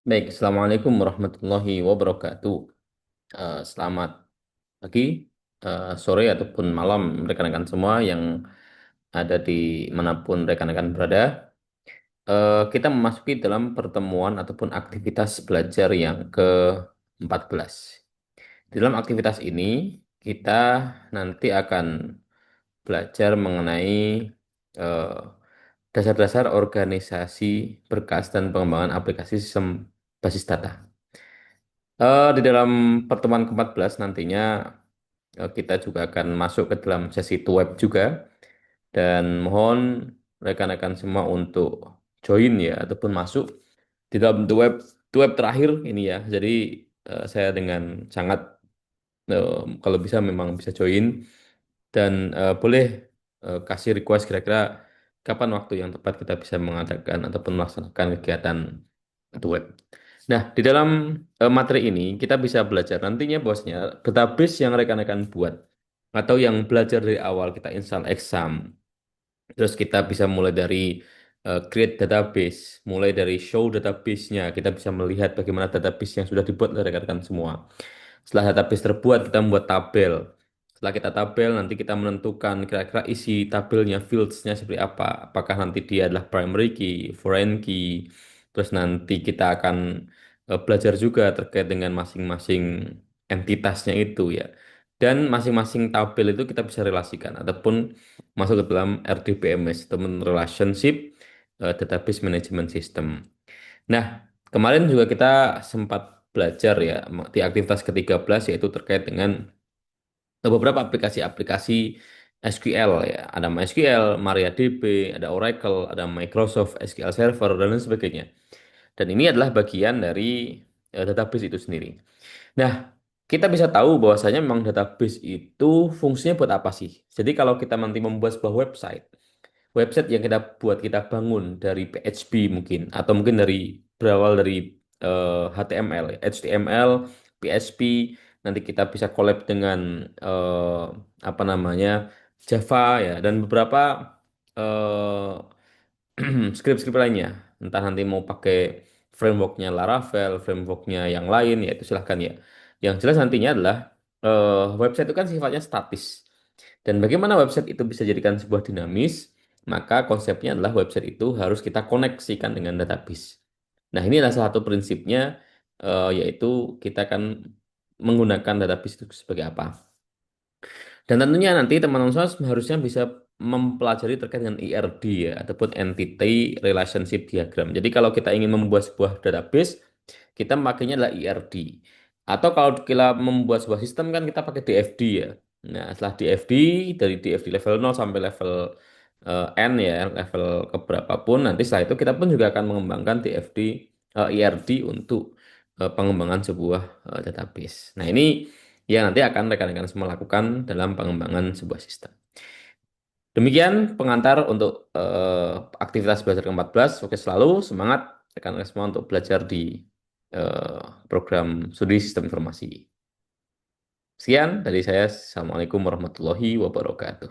Baik, Assalamualaikum warahmatullahi wabarakatuh. Selamat pagi, sore, ataupun malam rekan-rekan semua yang ada di manapun rekan-rekan berada. Kita memasuki dalam pertemuan ataupun aktivitas belajar yang ke-14. Di dalam aktivitas ini, kita nanti akan belajar mengenai eh, dasar-dasar organisasi berkas dan pengembangan aplikasi sistem basis data. Di dalam pertemuan ke-14 nantinya kita juga akan masuk ke dalam sesi web juga dan mohon rekan-rekan semua untuk join ya ataupun masuk di dalam web terakhir ini ya. Jadi saya dengan sangat eh, kalau bisa memang bisa join dan boleh kasih request kira-kira kapan waktu yang tepat kita bisa mengadakan ataupun melaksanakan kegiatan web. Nah, di dalam materi ini kita bisa belajar nantinya bosnya database yang rekan-rekan buat atau yang belajar dari awal kita install exam. Terus kita bisa mulai dari create database, mulai dari show database-nya. Kita bisa melihat bagaimana database yang sudah dibuat oleh rekan-rekan semua. Setelah database terbuat, kita membuat tabel. Setelah kita tabel, nanti kita menentukan kira-kira isi tabelnya, fields-nya seperti apa. Apakah nanti dia adalah primary key, foreign key. Terus nanti kita akan belajar juga terkait dengan masing-masing entitasnya itu ya. Dan masing-masing tabel itu kita bisa relasikan ataupun masuk ke dalam RDBMS, teman Relationship Database Management System. Nah, kemarin juga kita sempat belajar ya di aktivitas ke-13 yaitu terkait dengan beberapa aplikasi-aplikasi SQL ya. Ada MySQL, MariaDB, ada Oracle, ada Microsoft SQL Server dan lain sebagainya. Dan ini adalah bagian dari database itu sendiri. Nah, kita bisa tahu bahwasanya memang database itu fungsinya buat apa sih? Jadi kalau kita nanti membuat sebuah website yang kita buat kita bangun dari PHP mungkin atau mungkin dari berawal dari HTML, HTML, PHP, nanti kita bisa collab dengan apa namanya Java ya dan beberapa skrip-skrip lainnya. Entah nanti mau pakai frameworknya Laravel, frameworknya yang lain, ya itu silahkan ya. Yang jelas nantinya adalah website itu kan sifatnya statis. Dan bagaimana website itu bisa jadikan sebuah dinamis, maka konsepnya adalah website itu harus kita koneksikan dengan database. Nah, ini adalah salah satu prinsipnya, yaitu kita akan menggunakan database itu sebagai apa. Dan tentunya nanti teman-teman semua harusnya bisa mempelajari terkait dengan ERD ya, ataupun Entity Relationship Diagram. Jadi kalau kita ingin membuat sebuah database, kita makanya adalah ERD. Atau kalau kita membuat sebuah sistem kan kita pakai DFD ya. Nah, setelah DFD, dari DFD level 0 sampai level N ya, level keberapa pun, nanti setelah itu kita pun juga akan mengembangkan DFD, ERD untuk pengembangan sebuah database. Nah, ini yang nanti akan rekan-rekan semua lakukan dalam pengembangan sebuah sistem. Demikian pengantar untuk aktivitas belajar ke-14. Oke, selalu semangat rekan-rekan semua untuk belajar di eh, program studi sistem informasi. Sekian dari saya. Assalamualaikum warahmatullahi wabarakatuh.